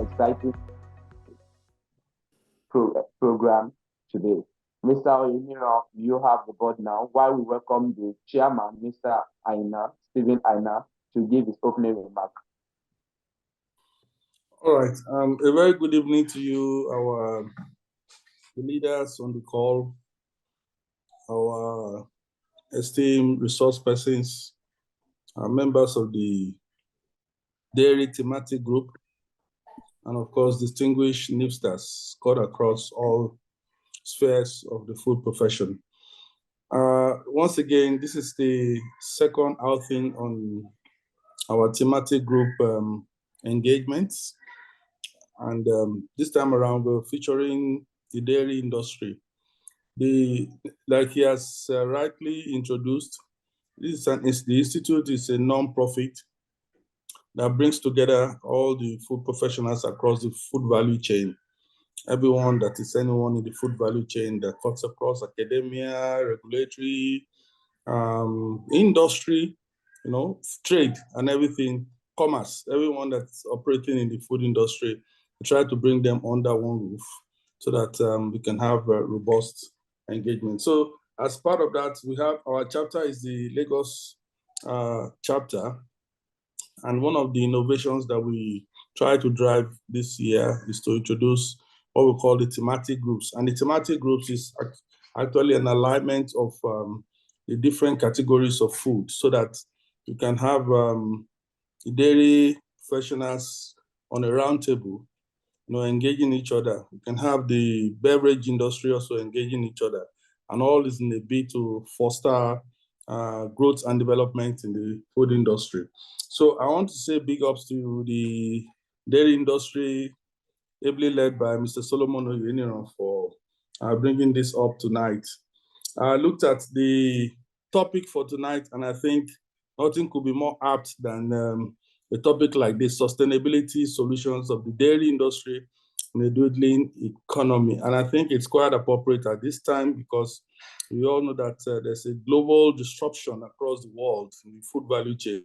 exciting program today. Mr. Oyiniro, you have the board now. While we welcome the chairman, Mr. Stephen Aina, to give his opening remark. All right. A very good evening to you, our leaders on the call, our esteemed resource persons, members of the dairy thematic group, and of course, distinguished NIPSTers cut across all spheres of the food profession. Once again, this is the second outing on our thematic group engagements. And this time around, we're featuring the dairy industry. Like he has rightly introduced, the Institute is a non-profit that brings together all the food professionals across the food value chain. Anyone in the food value chain that cuts across academia, regulatory, industry, trade and everything, commerce, everyone that's operating in the food industry, we try to bring them under one roof so that we can have a robust engagement. So as part of that, we have our chapter is the Lagos chapter. And one of the innovations that we try to drive this year is to introduce what we call the thematic groups. And the thematic groups is actually an alignment of the different categories of food so that you can have the dairy professionals on a round table, engaging each other. You can have the beverage industry also engaging each other. And all is in a bid to foster growth and development in the food industry. So I want to say big ups to the dairy industry, ably led by Mr. Solomon Oyiniro for bringing this up tonight. I looked at the topic for tonight, and I think nothing could be more apt than a topic like this: sustainability solutions of the dairy industry in a dwindling economy. And I think it's quite appropriate at this time because we all know that there's a global disruption across the world in the food value chain.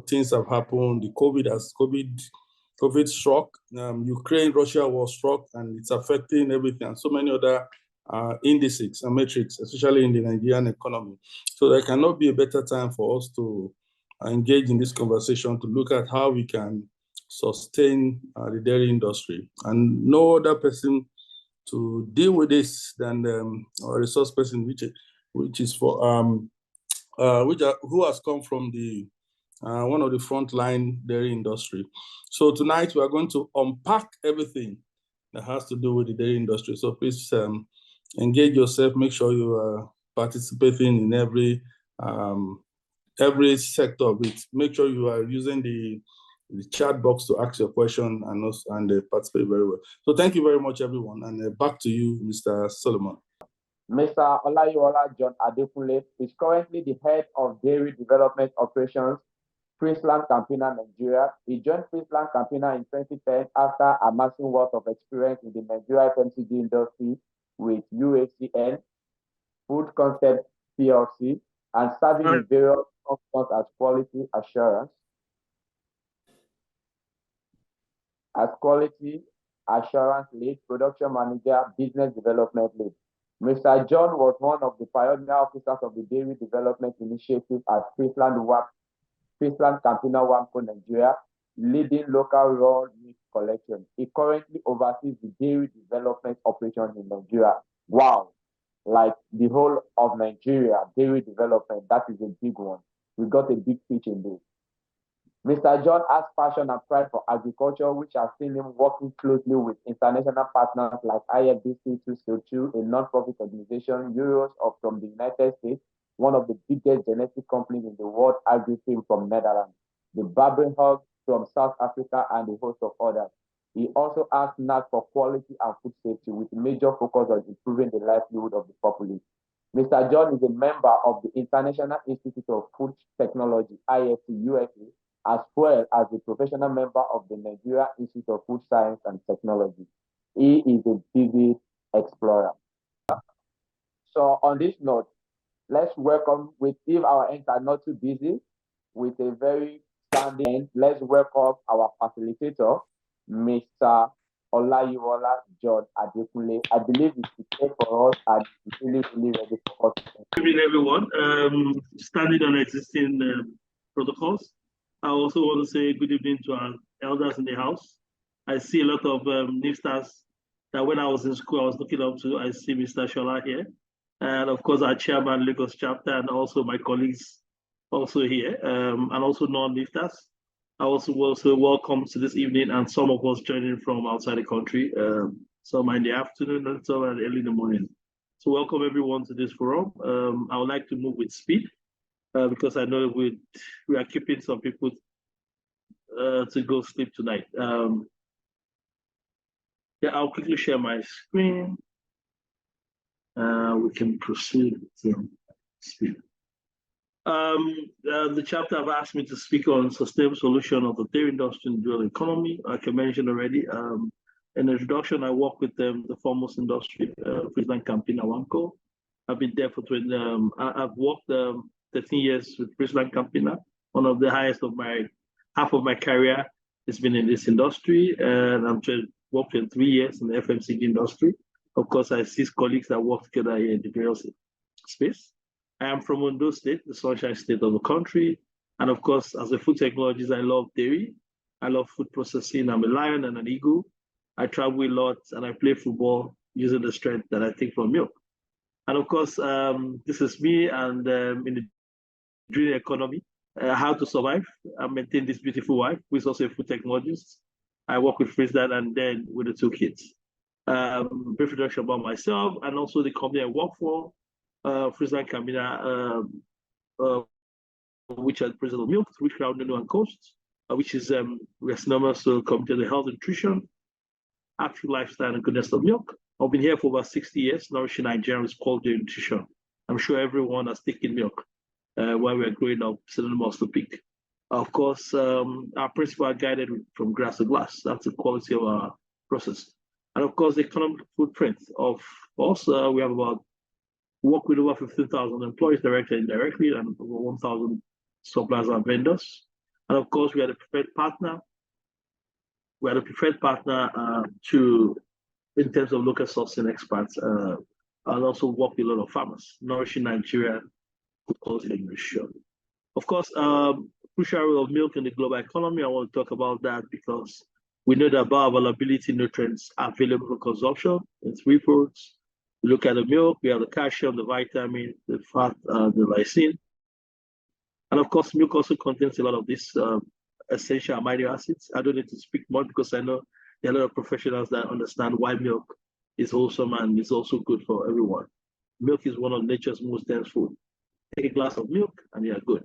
Things have happened. The COVID struck, Ukraine-Russia war struck, and it's affecting everything, and so many other indices and metrics, especially in the Nigerian economy. So there cannot be a better time for us to engage in this conversation to look at how we can sustain the dairy industry. And no other person to deal with this than our resource person, which is for who has come from the one of the frontline dairy industry. So tonight we are going to unpack everything that has to do with the dairy industry. So please engage yourself. Make sure you are participating in every sector of it. Make sure you are using the chat box to ask your question and participate very well. So thank you very much, everyone. And back to you, Mr. Solomon. Mr. Olayiwola John Adekunle is currently the head of dairy development operations, FrieslandCampina, Nigeria. He joined FrieslandCampina in 2010 after amassing wealth of experience in the Nigeria FMCG industry with UACN, Food Concept PLC, and serving in various functions as quality assurance, lead, production manager, business development lead. Mr. John was one of the pioneer officers of the Dairy Development Initiative at FrieslandCampina, WAMCO, Nigeria, leading local raw meat collection. He currently oversees the dairy development operations in Nigeria. Wow, like the whole of Nigeria, dairy development, that is a big one. We got a big pitch in this. Mr. John has passion and pride for agriculture, which has seen him working closely with international partners like IFBC 202, a non-profit organization, Euros from the United States, one of the biggest genetic companies in the world, AgriFilm from Netherlands, the Barbering Hub from South Africa, and a host of others. He also has knack for quality and food safety with major focus on improving the livelihood of the populace. Mr. John is a member of the International Institute of Food Technology, IFT USA, as well as a professional member of the Nigeria Institute of Food Science and Technology. He is a busy explorer. So on this note, let's welcome, if our ends are not too busy, with a very standing end, let's welcome our facilitator, Mr. Olayiwola John Adekunle. I believe it's prepared for us and it's really, really ready for us. Good evening, everyone. Standing on existing protocols, I also want to say good evening to our elders in the house. I see a lot of new stars that when I was in school, I was looking up to. I see Mr. Shola here. And of course, our chairman, Lagos chapter, and also my colleagues also here, and also non-lifters. I also welcome to this evening, and some of us joining from outside the country, some in the afternoon and some early in the morning. So welcome everyone to this forum. I would like to move with speed because I know we are keeping some people to go sleep tonight. Yeah, I'll quickly share my screen. We can proceed to speed. The chapter have asked me to speak on sustainable solution of the dairy industry and dual economy. Like I mentioned already, in the introduction, I work with the foremost industry, FrieslandCampina, WAMCO. I've been there for 20. I've worked 13 years with FrieslandCampina. One of the highest of half of my career has been in this industry, and I'm worked in 3 years in the FMCG industry. Of course, I see colleagues that work together here in the various space. I am from Ondo State, the sunshine state of the country. And of course, as a food technologist, I love dairy. I love food processing. I'm a lion and an eagle. I travel a lot and I play football using the strength that I take from milk. And of course, this is me and in the Nigerian economy, how to survive and maintain this beautiful wife, who is also a food technologist. I work with Friesland and then with the 2 kids. Brief introduction about myself and also the company I work for, FrieslandCampina, which is president of milk, which are and coast, which is we're synonymous to committed to health and nutrition, active lifestyle and goodness of milk. I've been here for about 60 years, nourishing Nigerian with quality nutrition. I'm sure everyone has taken milk while we are growing up, synonymous to pick. Of course, our principles are guided from grass to glass. That's the quality of our process. And of course, the economic footprint of us, we have work with over 15,000 employees directly and indirectly, and over 1,000 suppliers and vendors. And of course, we are the preferred partner. We are the preferred partner in terms of local sourcing experts, and also work with a lot of farmers, nourishing Nigeria with quality nutrition. Of course, crucial role of milk in the global economy. I want to talk about that because we know that bioavailability nutrients are available for consumption in 3 foods. We look at the milk, we have the calcium, the vitamin, the fat, the lysine. And of course, milk also contains a lot of these essential amino acids. I don't need to speak more because I know there are a lot of professionals that understand why milk is wholesome and is also good for everyone. Milk is one of nature's most dense food. Take a glass of milk and you are good.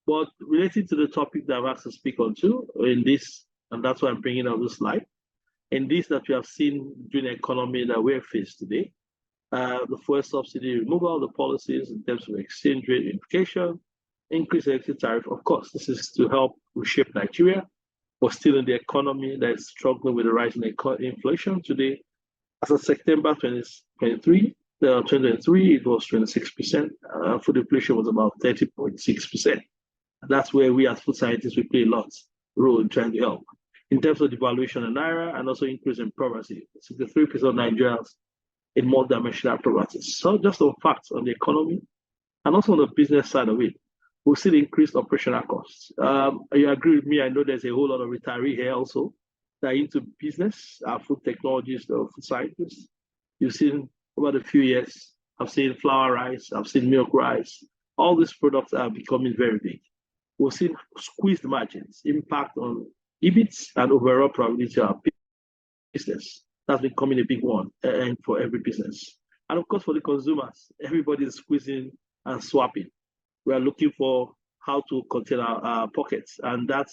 But related to the topic that I've asked to speak on too, in this, and that's why I'm bringing up this slide, in this that we have seen during the economy that we're faced today, the fuel subsidy removal, the policies in terms of exchange rate implication, increase electricity tariff. Of course, this is to help reshape Nigeria, but still in the economy that is struggling with the rising inflation today. As of September 2023, it was 26%. Food inflation was about 30.6%. That's where we as food scientists, we play a lot role in trying to help. In terms of devaluation of Naira and also increase in poverty, 63% of Nigerians in multi-dimensional poverty. So just some facts on the economy and also on the business side of it, we'll see the increased operational costs. You agree with me, I know there's a whole lot of retiree here also that are into business, food technologists or food scientists. You've seen over the few years, I've seen flour rice, I've seen milk rice. All these products are becoming very big. We've seen squeezed margins, impact on EBITs and overall profitability of our business. That's becoming a big one and for every business. And of course, for the consumers, everybody is squeezing and swapping. We are looking for how to contain our pockets, and that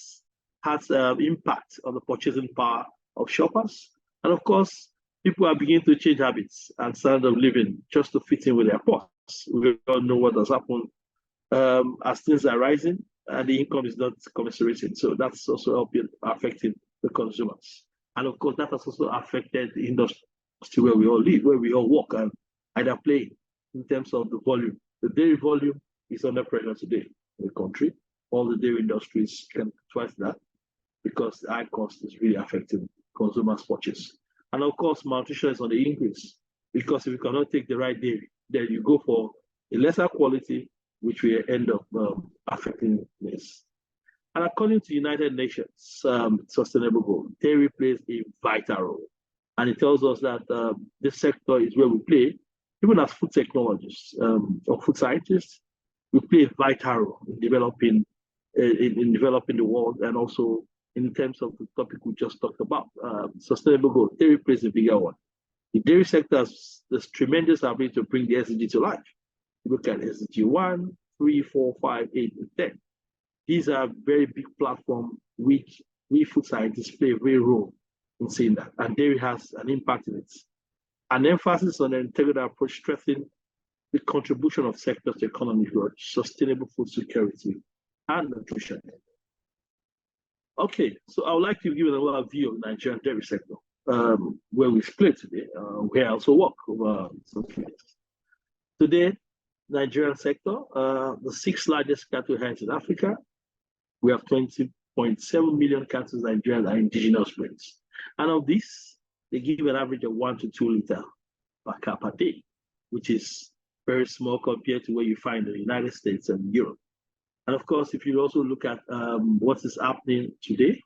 has impact on the purchasing power of shoppers. And of course, people are beginning to change habits and standard of living just to fit in with their pockets. We all know what has happened as things are rising and the income is not commensurating. So that's also affecting the consumers. And of course, that has also affected the industry where we all live, where we all work and either play in terms of the volume. The dairy volume is under pressure today in the country. All the dairy industries can twice that because the high cost is really affecting consumers purchase. And of course, malnutrition is on the increase, because if you cannot take the right dairy, then you go for a lesser quality, which will end up affecting this. And according to United Nations Sustainable Goal, dairy plays a vital role. And it tells us that this sector is where we play, even as food technologists or food scientists, we play a vital role in developing the world, and also in terms of the topic we just talked about, sustainable goal. Dairy plays a bigger one. The dairy sector has this tremendous ability to bring the SDG to life. You look at SDG 1, 3, 4, 5, 8, and 10. These are very big platforms which we food scientists play a real role in seeing that, and dairy has an impact in it. An emphasis on an integrated approach strengthens the contribution of sectors to economic growth, sustainable food security, and nutrition. Okay, so I would like to give an overview of the Nigerian dairy sector, where we split today, where I also work over some years. Today, Nigerian sector, the 6th largest cattle herds in Africa. We have 20.7 million cattle in Nigeria are indigenous breeds. And of this, they give an average of 1 to 2 liters per cow per day, which is very small compared to what you find in the United States and Europe. And of course, if you also look at what is happening today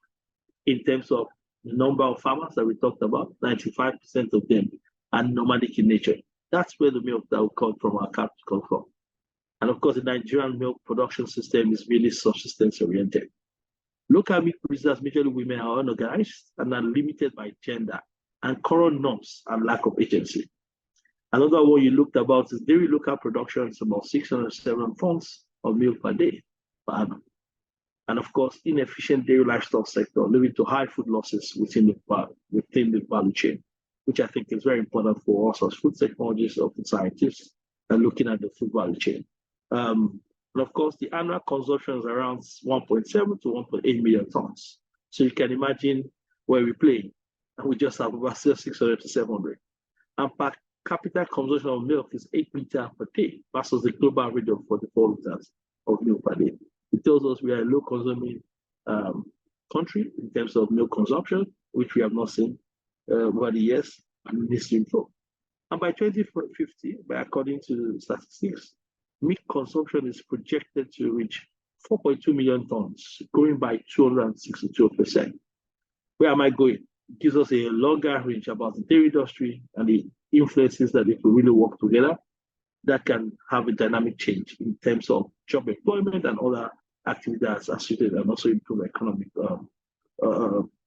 in terms of the number of farmers that we talked about, 95% of them are nomadic in nature. That's where the milk that will come from our cattle come from. And of course, the Nigerian milk production system is really subsistence oriented. Local milk producers, majorly women, are unorganized and are limited by gender and current norms and lack of agency. Another one you looked about is dairy local production is about 607 tons of milk per day per annum. And of course, inefficient dairy livestock sector leading to high food losses within the value chain, which I think is very important for us as food technologists or food scientists and looking at the food value chain. And of course, the annual consumption is around 1.7 to 1.8 million tons. So you can imagine where we play, and we just have about 600 to 700. And per capita consumption of milk is 8 liters per day versus the global average of 44 liters of milk per day. It tells us we are a low consuming country in terms of milk consumption, which we have not seen over the years, and needs to improve. And by 2050, according to statistics, milk consumption is projected to reach 4.2 million tons, growing by 262%. Where am I going? It gives us a longer range about the dairy industry and the influences that if we really work together, that can have a dynamic change in terms of job employment and other activities associated, and also improve economic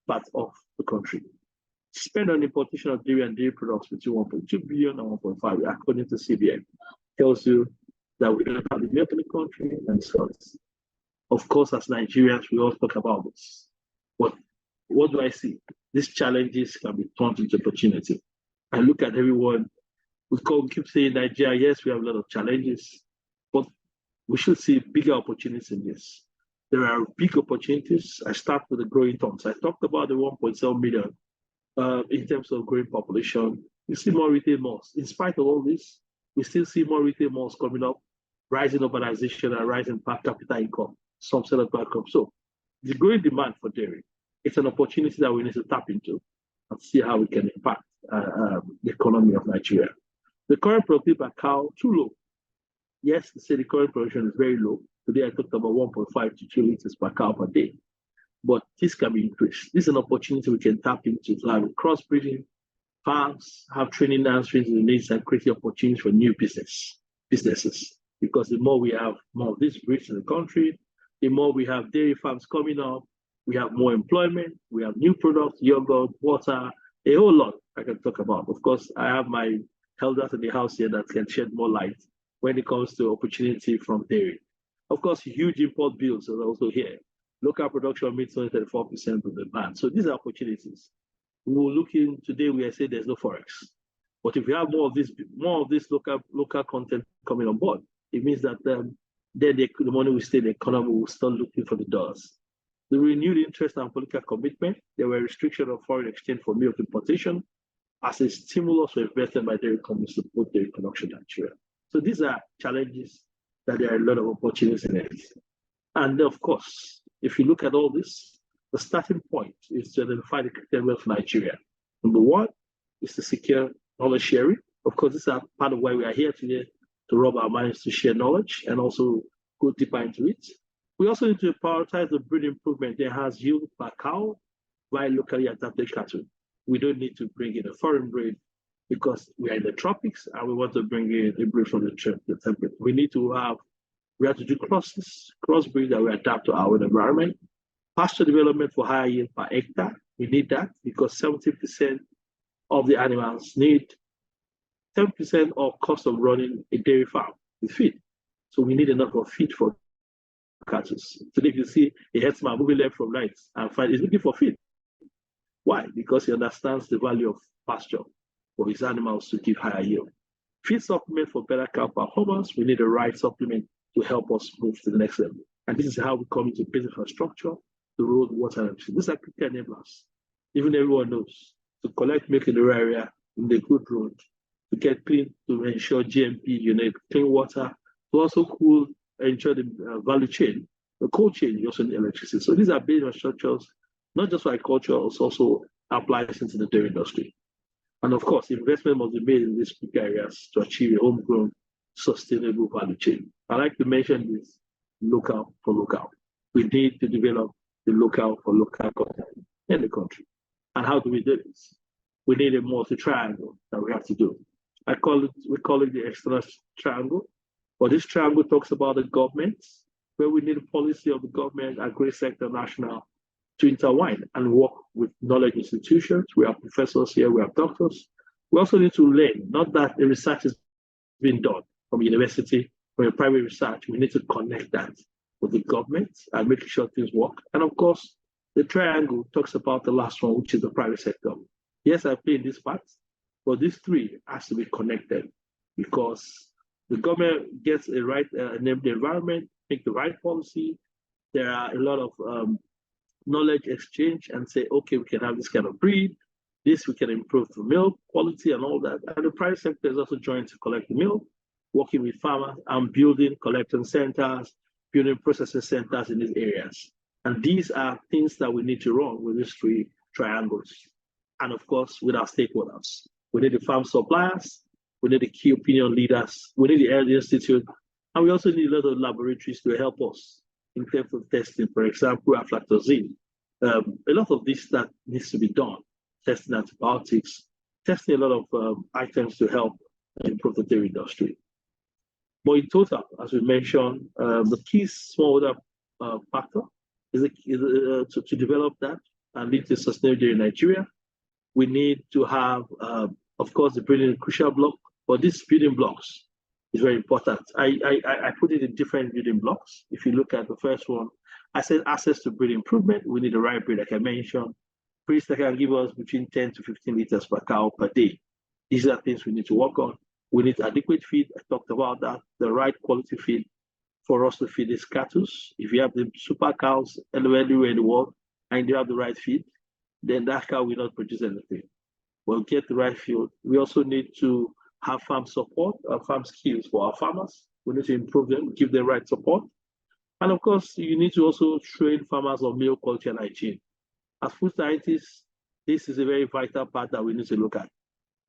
part of the country. Spend on importation of dairy and dairy products between 1.2 billion and 1.5, according to CBN, tells you that we don't have the milk in the country and so on. Of course, as Nigerians, we all talk about this. What do I see? These challenges can be turned into opportunity. I look at everyone. We keep saying Nigeria, yes, we have a lot of challenges, but we should see bigger opportunities in this. There are big opportunities. I start with the growing tons. I talked about the 1.7 million in terms of growing population. We see more retail malls. In spite of all this, we still see more retail malls coming up, rising urbanization and rising per capita income, some set of income. So the growing demand for dairy, it's an opportunity that we need to tap into and see how we can impact the economy of Nigeria. The current productivity per cow, too low. Yes, they say the current production is very low. Today I talked about 1.5 to 2 liters per cow per day. But this can be increased. This is an opportunity we can tap into to have crossbreeding farms, have training answering to the needs and create opportunities for new businesses. Because the more we have more of these breeds in the country, the more we have dairy farms coming up, we have more employment, we have new products, yogurt, water, a whole lot I can talk about. Of course, I have my elders in the house here that can shed more light when it comes to opportunity from dairy. Of course, huge import bills are also here. Local production meets 34% of the demand. So these are opportunities. We will look in today, we are saying there's no forex. But if we have more of this local content coming on board, it means that then the money will stay in the economy, will start looking for the dollars. The renewed interest and political commitment, there were restrictions of foreign exchange for milk importation as a stimulus for investment by dairy companies to support dairy production in Nigeria. So these are challenges that there are a lot of opportunities in it. And of course, if you look at all this, the starting point is to identify the criteria for Nigeria. Number one is to secure knowledge sharing. Of course, this is part of why we are here today, to rub our minds to share knowledge and also go deeper into it. We also need to prioritize the breed improvement that has yield per cow by locally adapted cattle. We don't need to bring in a foreign breed because we are in the tropics and we want to bring in a breed from the temperate. We have to do crossbreed that we adapt to our environment. Pasture development for higher yield per hectare. We need that because 70% of the animals need 10% of cost of running a dairy farm is feed. So we need enough of feed for cattle. Today, if you see a herdsman moving left from right and he's looking for feed. Why? Because he understands the value of pasture for his animals to give higher yield. Feed supplement for better cow performance. We need the right supplement to help us move to the next level. And this is how we come into basic infrastructure, the road, water, and everything. These are critical enablers. Even everyone knows to collect milk in the rural area, in the good road, to get clean, to ensure GMP, you need clean water, to also cool, ensure the value chain, the cold chain, you also need electricity. So these are basic structures, not just for agriculture, it also applies into the dairy industry. And of course, investment must be made in these critical areas to achieve a homegrown, sustainable value chain. I like to mention this local for local. We need to develop the local for local content in the country. And how do we do this? We need a multi-triangle that we have to do. We call it the external triangle. But this triangle talks about the government, where we need a policy of the government, agri sector, national, to intertwine and work with knowledge institutions. We have professors here, we have doctors. We also need to learn, not that the research is being done from university, from a private research. We need to connect that with the government and make sure things work. And of course, the triangle talks about the last one, which is the private sector. Yes, I play in this part, but these three has to be connected because the government gets a right, name the environment, make the right policy. There are a lot of knowledge exchange and say, okay, we can have this kind of breed, this we can improve the milk quality and all that. And the private sector is also joined to collect the milk, working with farmers and building collection centers, building processing centers in these areas. And these are things that we need to run with these three triangles. And of course, with our stakeholders. We need the farm suppliers, we need the key opinion leaders, we need the Health Institute, and we also need a lot of laboratories to help us in terms of testing. For example, aflatoxin. A lot of this that needs to be done, testing antibiotics, testing a lot of items to help improve the dairy industry. But in total, as we mentioned, the key smallholder factor is to develop that and lead to sustainable dairy in Nigeria. We need to have, of course, the breeding crucial block, but these building blocks is very important. I put it in different building blocks. If you look at the first one, I said access to breed improvement. We need the right breed, like I mentioned. Breeds that can give us between 10 to 15 liters per cow per day. These are things we need to work on. We need adequate feed. I talked about that. The right quality feed for us to feed these cattle. If you have the super cows anywhere in the world and you have the right feed, then that cow will not produce anything. We'll get the right feed. We also need to have farm support, farm skills for our farmers. We need to improve them, give them right support. And of course, you need to also train farmers on milk quality and hygiene. As food scientists, this is a very vital part that we need to look at.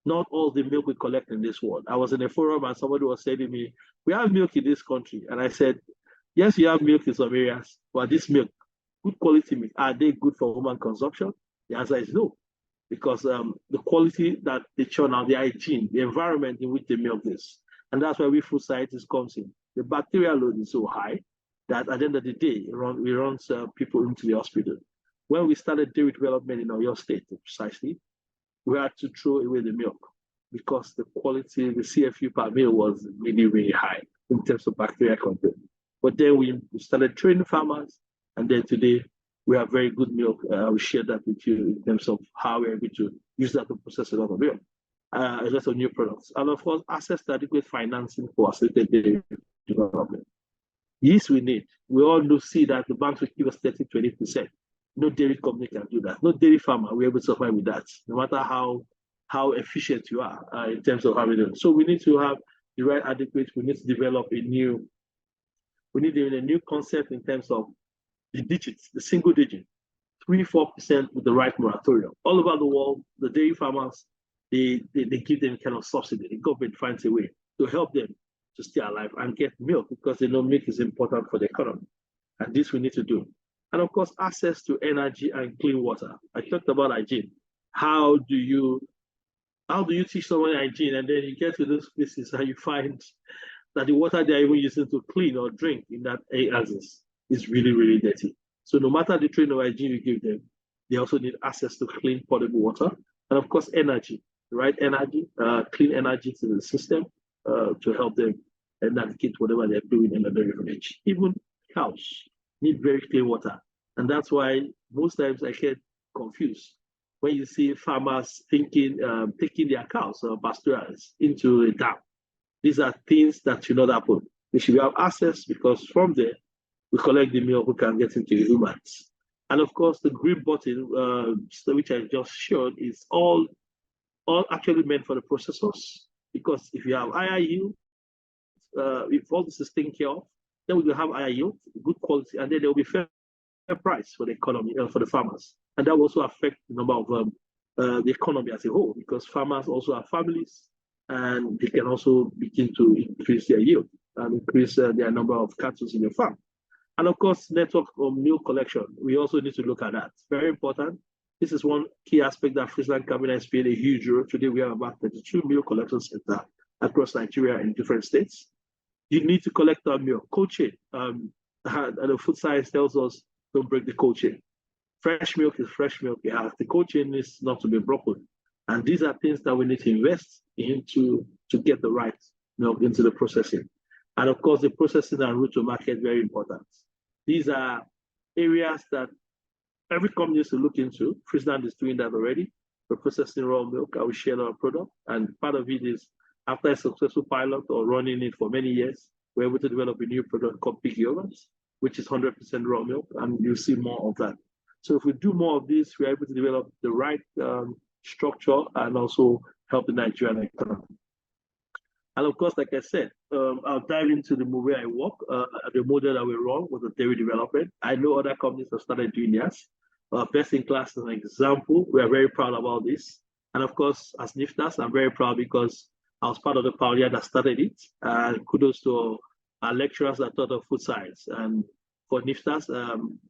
Not all the milk we collect in this world. I was in a forum and somebody was saying to me, we have milk in this country. And I said, yes, you have milk in some areas, but this milk, good quality milk, are they good for human consumption? The answer is no. Because the quality that they churn out, the hygiene, the environment in which they milk this. And that's why we food scientists comes in. The bacterial load is so high that at the end of the day, we run people into the hospital. When we started dairy development in Oyo State, precisely, we had to throw away the milk because the quality, the CFU per meal was really, really high in terms of bacterial content. But then we started training farmers, and then today, we have very good milk. We share that with you in terms of how we're able to use that to process a lot of milk, a lot of new products. And of course, access to adequate financing for accelerated dairy development. Yes, we need. We all do see that the banks will give us 30, 20%. No dairy company can do that. No dairy farmer will be able to survive with that, no matter how efficient you are in terms of having it. So we need to have the right adequate, we need to develop a new concept in terms of the digits, the single digit, 3-4% with the right moratorium. All over the world, the dairy farmers, they give them kind of subsidy. The government finds a way to help them to stay alive and get milk, because they know milk is important for the economy. And this we need to do. And of course, access to energy and clean water. I talked about hygiene. How do you teach someone hygiene, and then you get to those places and you find that the water they're even using to clean or drink in that areas is really, really dirty. So no matter the training or hygiene you give them, they also need access to clean, potable water. And of course, energy, the right energy, clean energy to the system to help them and navigate whatever they're doing in the dairy village. Even cows need very clean water. And that's why most times I get confused when you see farmers taking their cows or pastorals into a dam. These are things that should not happen. They should have access, because from there, we collect the milk we can get into humans. And of course, the green bottle, which I just showed, is all actually meant for the processors. Because if you have higher yield, if all this is taken care of, then we will have higher yield, good quality, and then there will be fair price for the economy, for the farmers. And that will also affect the number of the economy as a whole, because farmers also have families, and they can also begin to increase their yield and increase their number of cattle in the farm. And of course, network of milk collection, we also need to look at that. Very important. This is one key aspect that FrieslandCampina is playing a huge role. Today, we have about 32 milk collection centers across Nigeria in different states. You need to collect our milk. Cold chain, and the food science tells us don't break the cold chain. Fresh milk is fresh milk. Yeah, the cold chain is not to be broken. And these are things that we need to invest into to get the right milk into the processing. And of course, the processing and route to market, very important. These are areas that every company needs to look into. Friesland is doing that already. We're processing raw milk, and we share our product. And part of it is, after a successful pilot or running it for many years, we're able to develop a new product called pig yogurt, which is 100% raw milk, and you'll see more of that. So if we do more of this, we're able to develop the right structure and also help the Nigerian economy. And of course, like I said, I'll dive into the way I work, the model that we run with the dairy development. I know other companies have started doing this. Best in class is an example. We are very proud about this. And of course, as NIFTAS, I'm very proud because I was part of the pioneer that started it. And kudos to our lecturers that taught of food science. And for NIFTAS,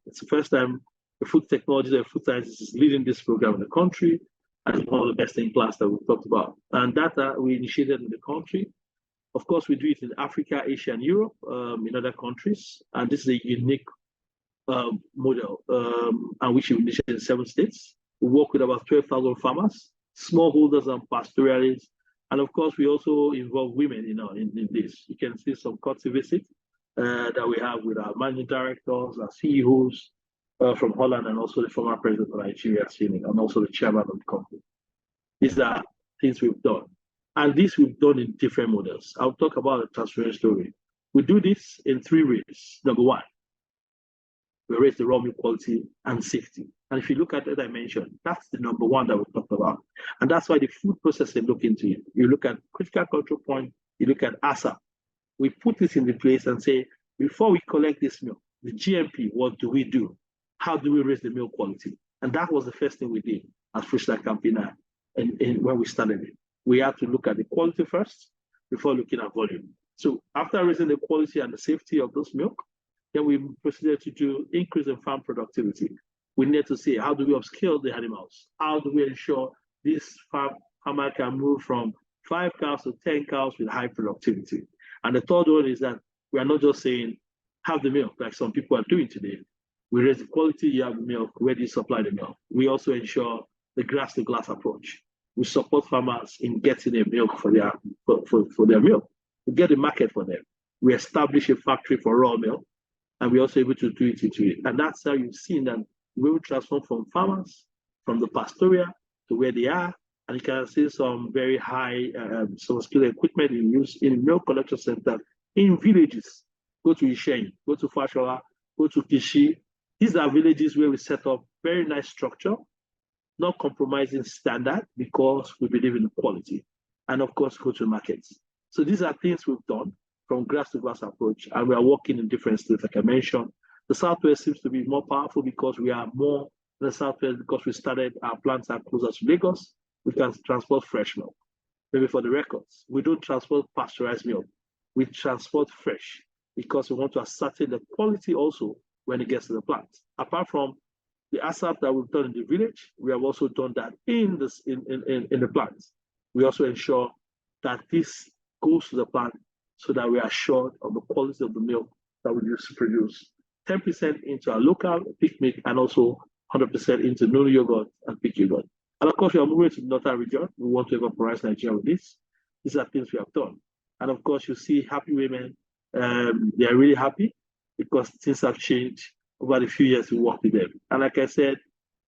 it's the first time the food technology and food sciences is leading this program in the country. And it's one of the best in class that we've talked about. And that we initiated in the country. Of course, we do it in Africa, Asia, and Europe, in other countries. And this is a unique model, and which we initiated in 7 states. We work with about 12,000 farmers, smallholders, and pastoralists. And of course, we also involve women in this. You can see some courtesy visits that we have with our managing directors, our CEOs from Holland, and also the former president of Nigeria, and also the chairman of the company. These are things we've done. And this we've done in different models. I'll talk about a transparent story. We do this in 3 ways. Number 1, we raise the raw milk quality and safety. And if you look at the dimension, that's the number 1 that we talked about. And that's why the food processing look into it. You look at critical control point, you look at ASAP. We put this in the place and say, before we collect this milk, the GMP, what do we do? How do we raise the milk quality? And that was the first thing we did at FrieslandCampina when we started it. We have to look at the quality first before looking at volume. So after raising the quality and the safety of those milk, then we proceeded to do increase in farm productivity. We need to see, how do we upscale the animals? How do we ensure this farmer can move from 5 cows to 10 cows with high productivity? And the third one is that we are not just saying, have the milk like some people are doing today. We raise the quality, you have the milk, where do you supply the milk? We also ensure the grass to glass approach. We support farmers in getting their milk for their milk. We get a market for them. We establish a factory for raw milk, and we're also able to do it into it. And that's how you've seen that we will transform from farmers, from the pastoria to where they are. And you can see some very high, some skilled equipment in use in milk collection centers in villages. Go to Ishen, go to Fashola, go to Kishi. These are villages where we set up very nice structure, not compromising standard, because we believe in quality, and of course, go to markets. So these are things we've done from grass to glass approach, and we are working in different states, like I mentioned. The Southwest seems to be more powerful because we are more In the Southwest, because we started, our plants are closer to Lagos, we can transport fresh milk. Maybe for the records, we don't transport pasteurized milk. We transport fresh because we want to ascertain the quality also when it gets to the plant. Apart from the ASAP that we've done in the village, we have also done that in the plants. We also ensure that this goes to the plant so that we are assured of the quality of the milk that we use to produce. 10% into our local pig milk and also 100% into no yogurt and pig yogurt. And of course, we are moving to the northern region. We want to vaporize Nigeria with this. These are things we have done. And of course, you see happy women. They are really happy because things have changed over the few years we worked with them. And like I said,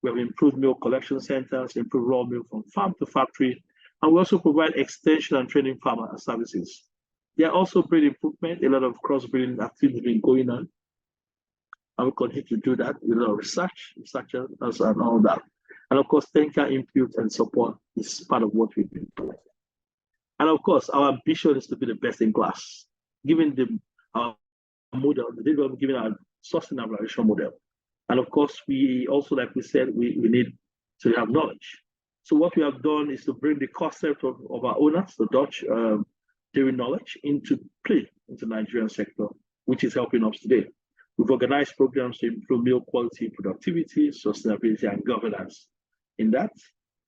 we have improved milk collection centers, improved raw milk from farm to factory, and we also provide extension and training farmer services. There are also breed improvement. A lot of cross-breeding activity has been going on. And we continue to do that with a lot of researchers and all that. And of course, technical input and support is part of what we've been doing. And of course, our ambition is to be the best in class, given our model, given our sustainable model. And of course, we also, like we said, we need to have knowledge. So what we have done is to bring the concept of our owners, the Dutch dairy knowledge, into play into the Nigerian sector, which is helping us today. We've organized programs to improve milk quality, productivity, sustainability, and governance in that.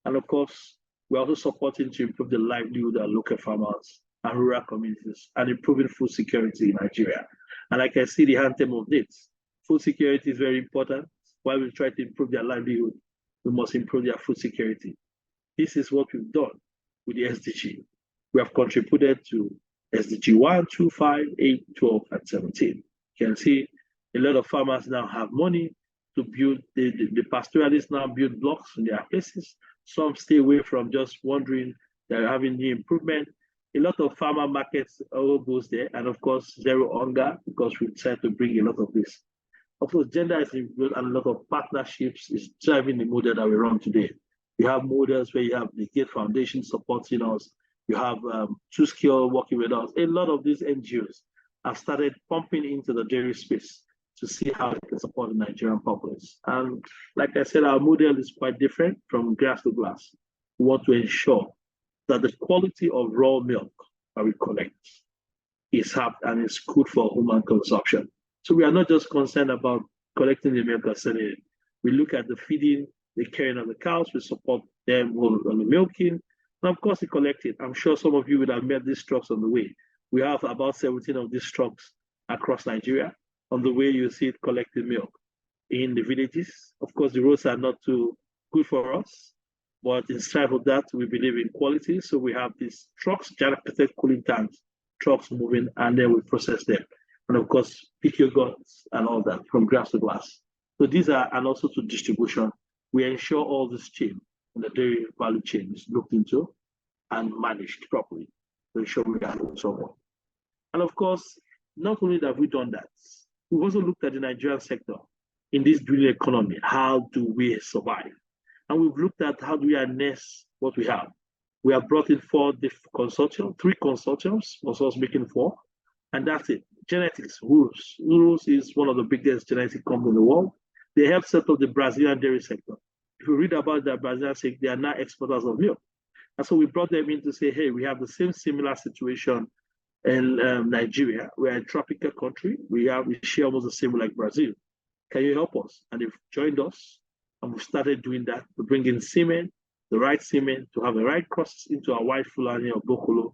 And of course, we're also supporting to improve the livelihood of local farmers and rural communities and improving food security in Nigeria. And like I see the anthem of this, food security is very important. While we try to improve their livelihood, we must improve their food security. This is what we've done with the SDG. We have contributed to SDG 1, 2, 5, 8, 12, and 17. You can see a lot of farmers now have money to build, the pastoralists now build blocks in their places. Some stay away from just wondering they're having the improvement. A lot of farmer markets all goes there, and of course, zero hunger, because we try to bring a lot of this. Of course, gender is involved, and a lot of partnerships is driving the model that we run today. We have models where you have the Gate Foundation supporting us. You have Two Skill working with us. A lot of these NGOs have started pumping into the dairy space to see how it can support the Nigerian populace. And like I said, our model is quite different from grass to glass. We want to ensure that the quality of raw milk that we collect is hard and is good for human consumption. So we are not just concerned about collecting the milk and selling it. We look at the feeding, the caring of the cows, we support them on the milking, and of course the collecting. I'm sure some of you would have met these trucks on the way. We have about 17 of these trucks across Nigeria. On the way, you see it collecting milk in the villages. Of course, the roads are not too good for us, but in spite of that, we believe in quality. So we have these trucks, jacketed cooling tanks, trucks moving, and then we process them. And of course, pick your guts and all that from grass to glass. So these are, and also to distribution. We ensure all this chain in the dairy value chain is looked into and managed properly to ensure we have someone. And of course, not only have we done that, we've also looked at the Nigerian sector in this dwindling economy. How do we survive? And we've looked at how do we harness what we have. We have brought in 4 different consortiums, 3 consortiums, also making 4, and that's it. Genetics, Urus. Urus is one of the biggest genetic companies in the world. They help set up the Brazilian dairy sector. If you read about the Brazilian sector, they are now exporters of milk. And so we brought them in to say, hey, we have the same similar situation in Nigeria. We're a tropical country. We share almost the same like Brazil. Can you help us? And they've joined us, and we've started doing that to bring in semen, the right semen, to have the right crosses into our white Fulani or Bokolo.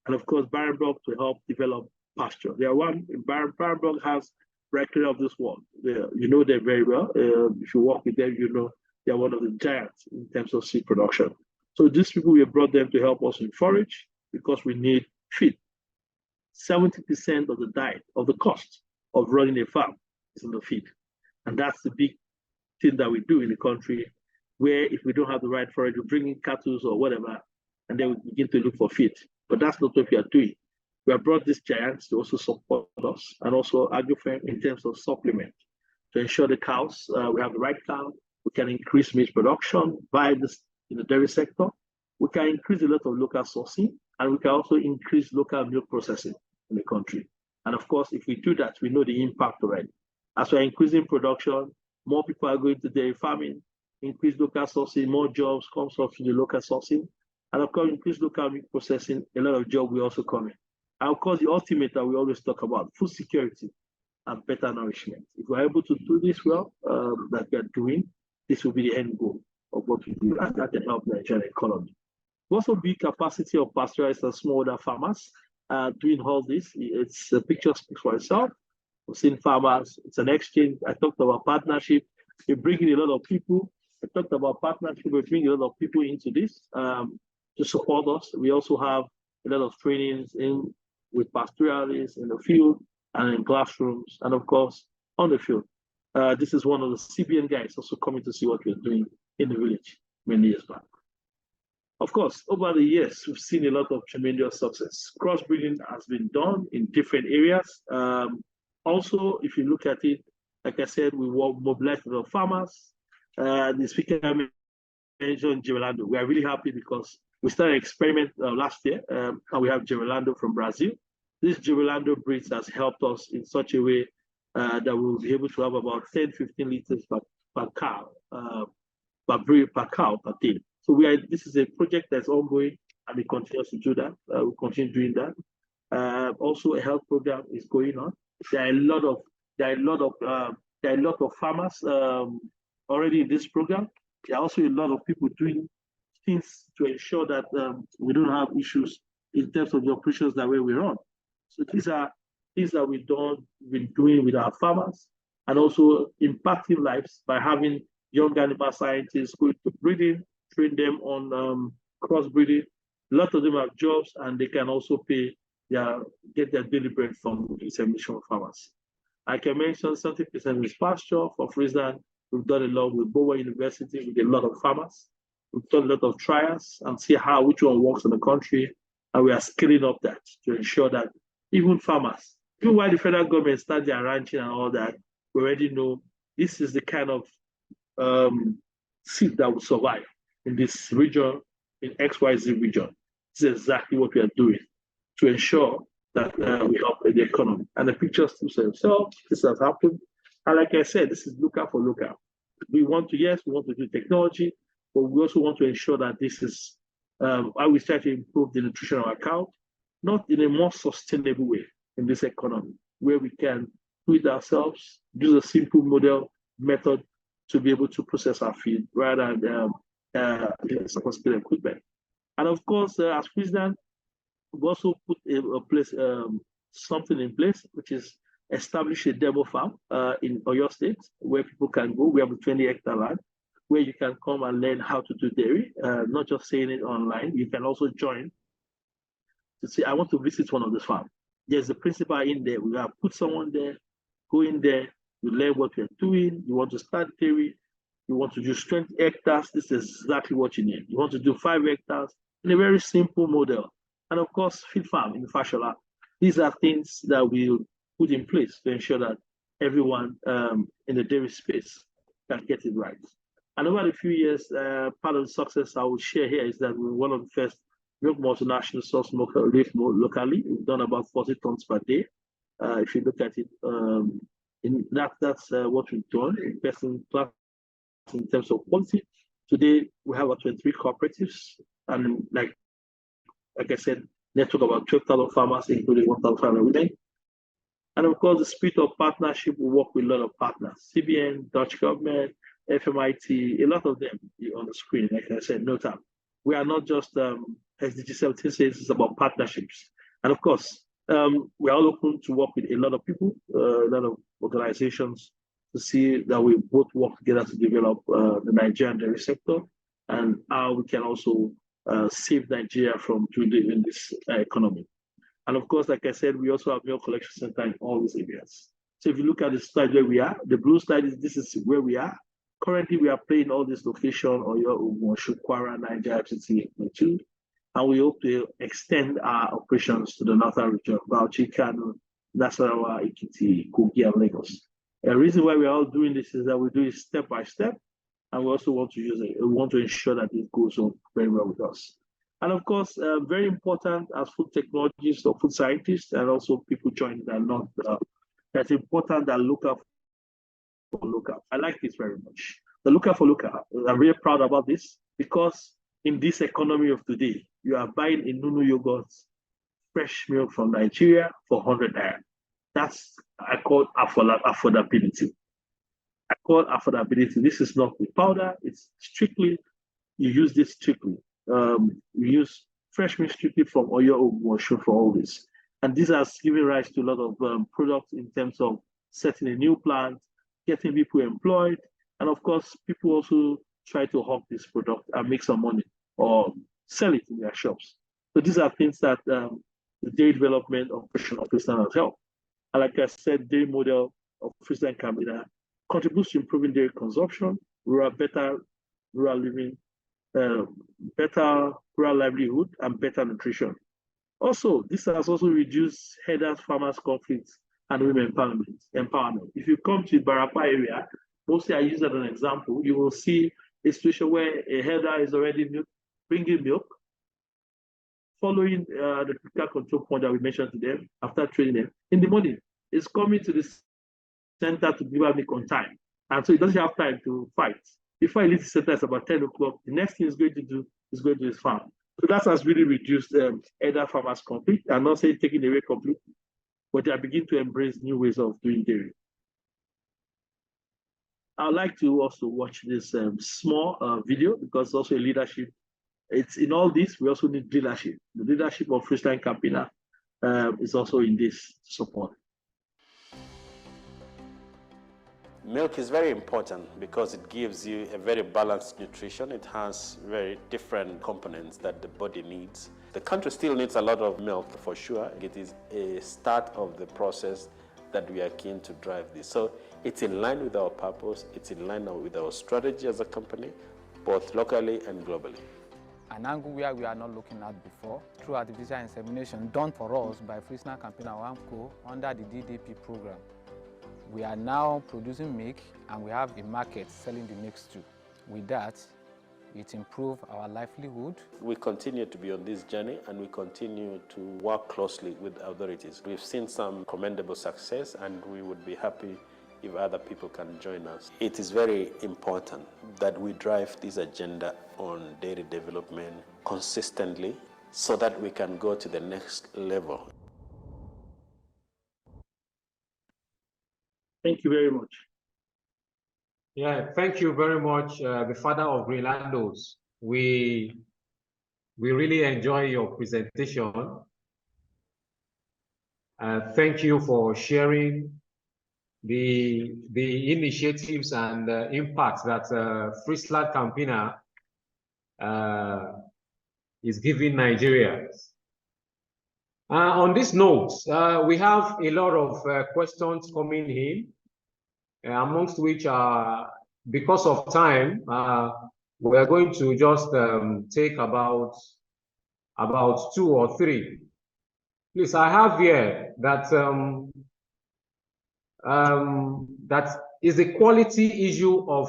And of course, Barenberg to help develop pasture. They are one, Barenberg has record of this world. You know them very well. If you work with them, you know they're one of the giants in terms of seed production. So these people, we brought them to help us in forage because we need feed. 70% of the diet, of the cost of running a farm is in the feed. And that's the big thing that we do in the country, where if we don't have the right forage, we bring in cattle or whatever, and then we begin to look for feed. But that's not what we are doing. We have brought these giants to also support us, and also AgroFarm in terms of supplement to ensure the cows, we have the right cow, we can increase meat production by this in the dairy sector. We can increase a lot of local sourcing, and we can also increase local milk processing in the country. And of course, if we do that, we know the impact already. As we're increasing production, more people are going to dairy farming, increased local sourcing, more jobs comes off to the local sourcing, and of course, increased local meat processing, a lot of jobs will also come in. And of course, the ultimate that we always talk about, food security and better nourishment. If we're able to do this well, that we are doing, this will be the end goal of what we do, and that can help the Nigerian economy. We also build capacity of pastoralists and smallholder farmers doing all this. It's a picture speaks for itself. We've seen farmers, it's an exchange. I talked about partnership. We're bringing a lot of people. I talked about partnership. We're bringing a lot of people into this to support us. We also have a lot of trainings with pastoralists in the field and in classrooms, and of course, on the field. This is one of the CBN guys also coming to see what we're doing in the village many years back. Of course, over the years, we've seen a lot of tremendous success. Crossbreeding has been done in different areas. Also, if you look at it, like I said, we mobilized a lot of farmers. The speaker mentioned Geralando. We are really happy because we started an experiment last year, and we have Geralando from Brazil. This Geralando breed has helped us in such a way that we will be able to have about 10, 15 liters per cow, per day. So this is a project that's ongoing, and we continue to do that. We'll continue doing that. Also, a health program is going on. There are a lot of farmers already in this program. There are also a lot of people doing things to ensure that we don't have issues in terms of the operations that way we run. So these are things that we've been doing with our farmers, and also impacting lives by having young animal scientists going to breeding, train them on crossbreeding. A lot of them have jobs, and they can also get their daily bread from insemination farmers. I can mention 70% is pasture for Friesland. We've done a lot with Bowen University with a lot of farmers. We've done a lot of trials and see which one works in the country, and we are scaling up that to ensure that even farmers, even while the federal government starts their ranching and all that, we already know this is the kind of seed that will survive in this region, in XYZ region. This is exactly what we are doing to ensure that we help the economy. And the pictures themselves, this has happened. And like I said, this is local for local. We want to do technology, but we also want to ensure that this is how we try to improve the nutrition of our cow, not in a more sustainable way in this economy, where we can do it ourselves, use a simple method to be able to process our feed rather than sophisticated equipment. And of course, as Friesland, we've also put something in place, which is establish a demo farm in Oyo State, where people can go. We have a 20-hectare land where you can come and learn how to do dairy, not just saying it online. You can also join to say, I want to visit one of these farms. There's a principal in there. We have put someone there, go in there, you learn what we're doing. You want to start dairy, you want to do 20 hectares, this is exactly what you need. You want to do 5 hectares in a very simple model. And of course, feed farm in Fashola. These are things that we'll put in place to ensure that everyone in the dairy space can get it right. And over the few years, part of the success I will share here is that we're one of the first milk multinational source milk locally. We've done about 40 tons per day. If you look at it, that's what we've done in best in class in terms of quality. Today, we have 23 cooperatives, and like I said, network about 12,000 farmers, including 1,500 women. And of course, the spirit of partnership, we work with a lot of partners, CBN, Dutch government, FMIT, a lot of them on the screen, like I said, no time. We are not just, as DG 17 says, it's about partnerships. And of course, we are all open to work with a lot of people, a lot of organizations, to see that we both work together to develop the Nigerian dairy sector, and how we can also save Nigeria from dwindling in this economy. And of course, like I said, we also have milk collection center in all these areas. So if you look at the slide where we are, the blue slide this is where we are. Currently, we are playing all this location, Oyo, Ogun, Shukwara, Nigeria, GT, and we hope to extend our operations to the northern region, Bauchi, Kano, Nasarawa, Ekiti, Kogi, and Lagos. The reason why we're all doing this is that we do it step by step, and we also want to we want to ensure that it goes on very well with us. And of course, very important as food technologists or food scientists, and also people joining that are not, that's important that look up for local. I like this very much. The local for local. I'm really proud about this because in this economy of today, you are buying a Nunu yogurt, fresh milk from Nigeria for 100 naira. That's I call affordability. I call affordability. This is not with powder. It's strictly, you use this strictly. You use fresh milk strictly from Oyo Ogun for all this. And this has given rise to a lot of products in terms of setting a new plant, getting people employed. And of course, people also try to hawk this product and make some money or sell it in their shops. So these are things that the dairy development operation of Friesland has helped. And like I said, dairy model of FrieslandCampina contributes to improving dairy consumption, better rural living, better rural livelihood, and better nutrition. Also, this has also reduced herders, farmers conflicts, and women empowerment. If you come to the Barapa area, mostly I use that as an example, you will see a situation where a herder is already bringing milk, following the critical control point that we mentioned to them after training them. In the morning, it's coming to the center to give milk on time. And so it doesn't have time to fight. Before he leaves the center, it's about 10 o'clock. The next thing he's going to do is going to his farm. So that has really reduced either farmers' conflict. I'm not saying taking away completely, but they are beginning to embrace new ways of doing dairy. I'd like to also watch this small video because also a leadership. It's in all this, we also need leadership. The leadership of FrieslandCampina is also in this support. Milk is very important because it gives you a very balanced nutrition. It has very different components that the body needs. The country still needs a lot of milk for sure. It is a start of the process that we are keen to drive this. So it's in line with our purpose. It's in line with our strategy as a company, both locally and globally. An angle where we are not looking at before, through artificial insemination done for us by FrieslandCampina WAMCO under the DDP program. We are now producing milk and we have a market selling the milk too. With that, it improves our livelihood. We continue to be on this journey and we continue to work closely with authorities. We've seen some commendable success and we would be happy if other people can join us. It is very important that we drive this agenda on dairy development consistently so that we can go to the next level. Thank you very much. Yeah, thank you very much, the father of Greenlandos. We really enjoy your presentation. Thank you for sharing the initiatives and impacts that FrieslandCampina is giving Nigerians. On this note, we have a lot of questions coming in, amongst which are, because of time, we are going to just take about 2 or 3. Please, I have here that that is the quality issue of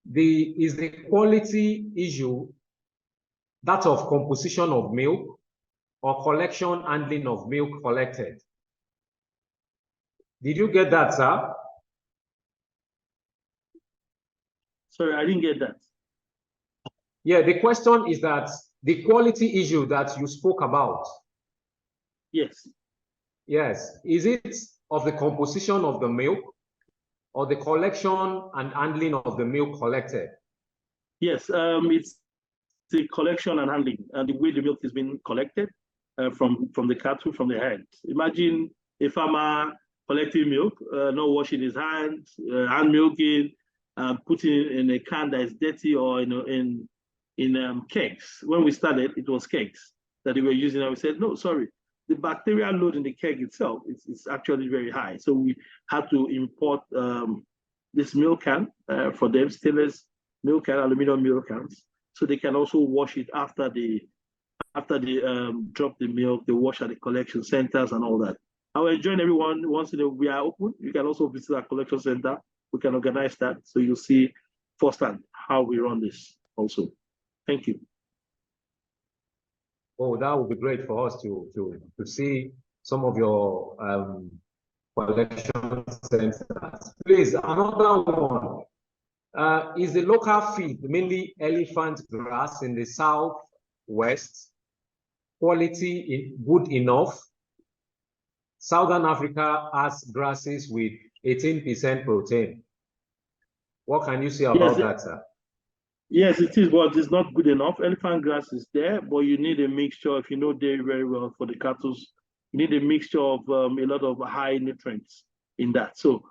the quality issue that of composition of milk or collection handling of milk collected. Did you get that, sir? Sorry, I didn't get that. Yeah, the question is that the quality issue that you spoke about. Yes. Yes. Is it of the composition of the milk or the collection and handling of the milk collected? Yes, it's the collection and handling and the way the milk is being collected from the cattle, from the herds. Imagine a farmer collecting milk, not washing his hands, hand milking, putting it in a can that is dirty or in kegs. When we started, it was kegs that they were using, and we said, no, sorry, the bacterial load in the keg itself is actually very high. So we had to import this milk can for them, stainless milk can, aluminum milk cans, so they can also wash it after they drop the milk. They wash at the collection centers and all that. I will join everyone. Once we are open, you can also visit our collection center. We can organize that, so you'll see firsthand how we run this also. Thank you. Oh, that would be great for us to see some of your collection centers. Please, another one. Is the local feed, mainly elephant grass in the southwest, quality good enough? Southern Africa has grasses with 18% protein. What can you say about that, sir? Yes, it is, but it's not good enough. Elephant grass is there, but you need a mixture. If you know dairy very well for the cattle, you need a mixture of a lot of high nutrients in that. So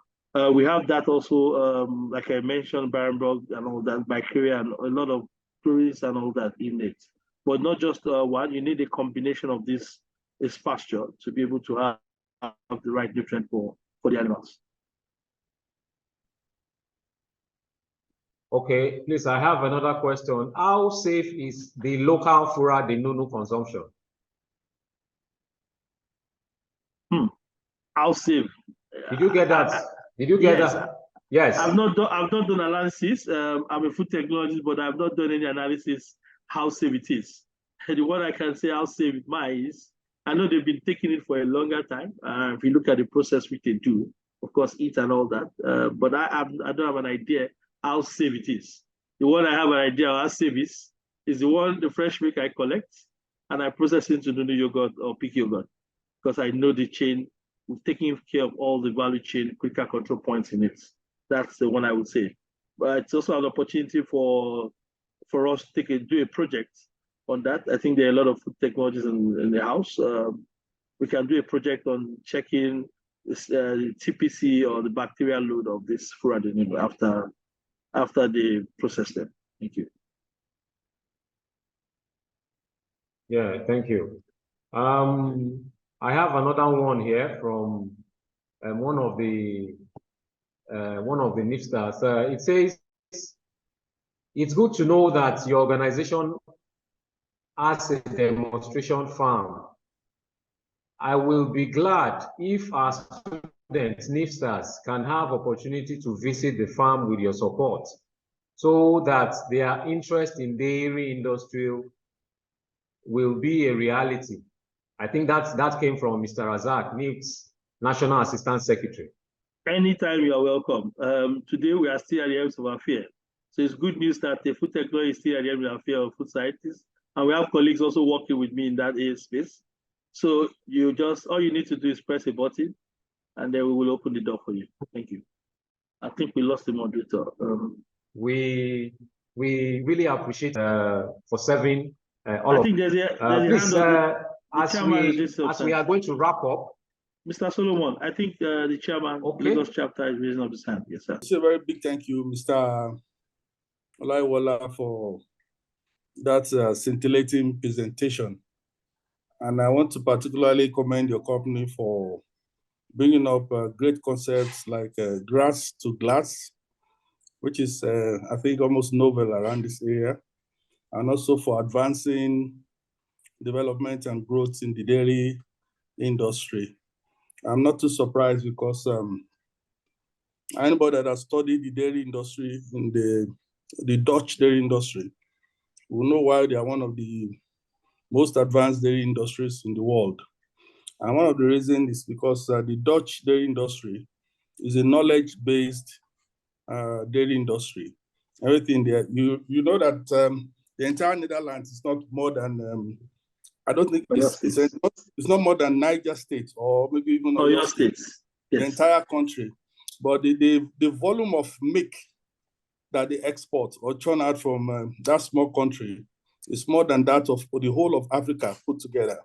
we have that also, like I mentioned, Barenberg and all that, bacteria and a lot of chlorines and all that in it. But not just one, you need a combination of this pasture to be able to have the right nutrient for the animals. Okay, please, I have another question. How safe is the local fura de nono consumption? How safe? Did you get that? Did you get that? Yes. I've not done analysis. I'm a food technologist, but I've not done any analysis how safe it is. And the one I can say how safe it is, I know they've been taking it for a longer time. If you look at the process which they do, of course, eat and all that. But I don't have an idea how safe it is. The one I have an idea how safe is the fresh milk I collect and I process into the new yogurt or pig yogurt, because I know the chain, we've taken care of all the value chain, critical control points in it. That's the one I would say. But it's also an opportunity for us to do a project on that. I think there are a lot of food technologies in the house. We can do a project on checking this, TPC or the bacterial load of this fura de nono after they process them. Thank you. Yeah, thank you. I have another one here from one of the NIFSTAs. It says, it's good to know that your organization has a demonstration farm. I will be glad if our students, NIFSTAs, can have opportunity to visit the farm with your support so that their interest in dairy industry will be a reality. I think that came from Mr. Razak, NIF's National Assistant Secretary. Anytime you are welcome. Today we are still at the end of our fair. So it's good news that the food technology is still at the end of our fair of food scientists. And we have colleagues also working with me in that space. So all you need to do is press a button and then we will open the door for you. Thank you. I think we lost the moderator. We really appreciate for serving all I think there's a hand as we are going to wrap up. Mr. Solomon, I think the chairman of Lagos chapter is raising up his hand. Yes, sir. It's a very big thank you, Mr. Olaiwola, for that scintillating presentation. And I want to particularly commend your company for bringing up great concepts like grass to glass, which is, I think, almost novel around this area, and also for advancing development and growth in the dairy industry. I'm not too surprised because anybody that has studied the dairy industry in the Dutch dairy industry will know why they are one of the most advanced dairy industries in the world. And one of the reasons is because the Dutch dairy industry is a knowledge-based dairy industry. Everything there, you know that the entire Netherlands is not more than, I don't think it's not more than Niger State or maybe even Oyo State. The entire country. But the volume of milk that they export or churn out from that small country is more than that of the whole of Africa put together.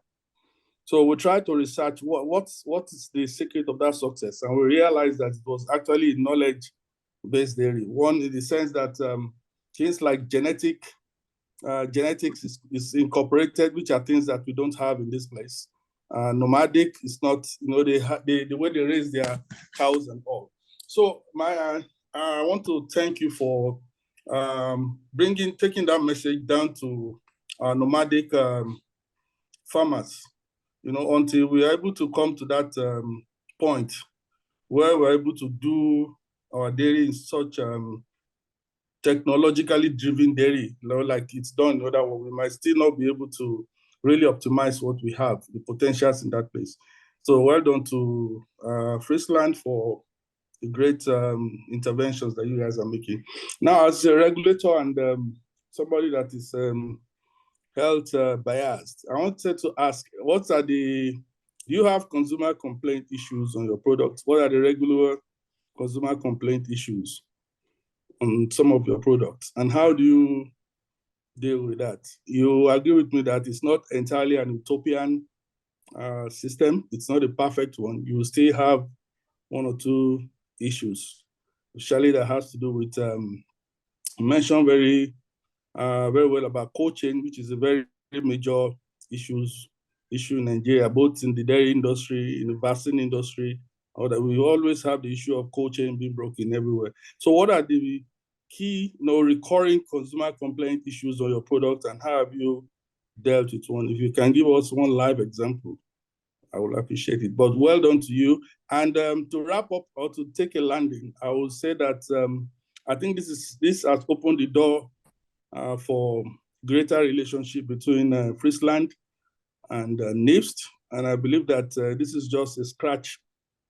So we try to research what is the secret of that success, and we realized that it was actually knowledge-based dairy. One, in the sense that things like genetics is incorporated, which are things that we don't have in this place. Nomadic is not, the way they raise their cows and all. So I want to thank you for taking that message down to our nomadic farmers, until we are able to come to that point where we're able to do our dairy in such technologically driven dairy, like it's done. We might still not be able to really optimize what we have, the potentials in that place. So well done to Friesland for the great interventions that you guys are making. Now, as a regulator and somebody that is health biased, I wanted to ask, do you have consumer complaint issues on your products? What are the regular consumer complaint issues on some of your products? And how do you deal with that? You agree with me that it's not entirely an utopian system. It's not a perfect one. You still have one or two issues, especially that has to do with, you mentioned very well about cold chain, which is a very major issue in Nigeria, both in the dairy industry, in the vaccine industry, or that we always have the issue of cold chain being broken everywhere. So what are the key, recurring consumer complaint issues on your product, and how have you dealt with one? If you can give us one live example, I would appreciate it. But well done to you. And to wrap up or to take a landing, I will say that I think this has opened the door for greater relationship between Friesland and NIPST. And I believe that this is just a scratch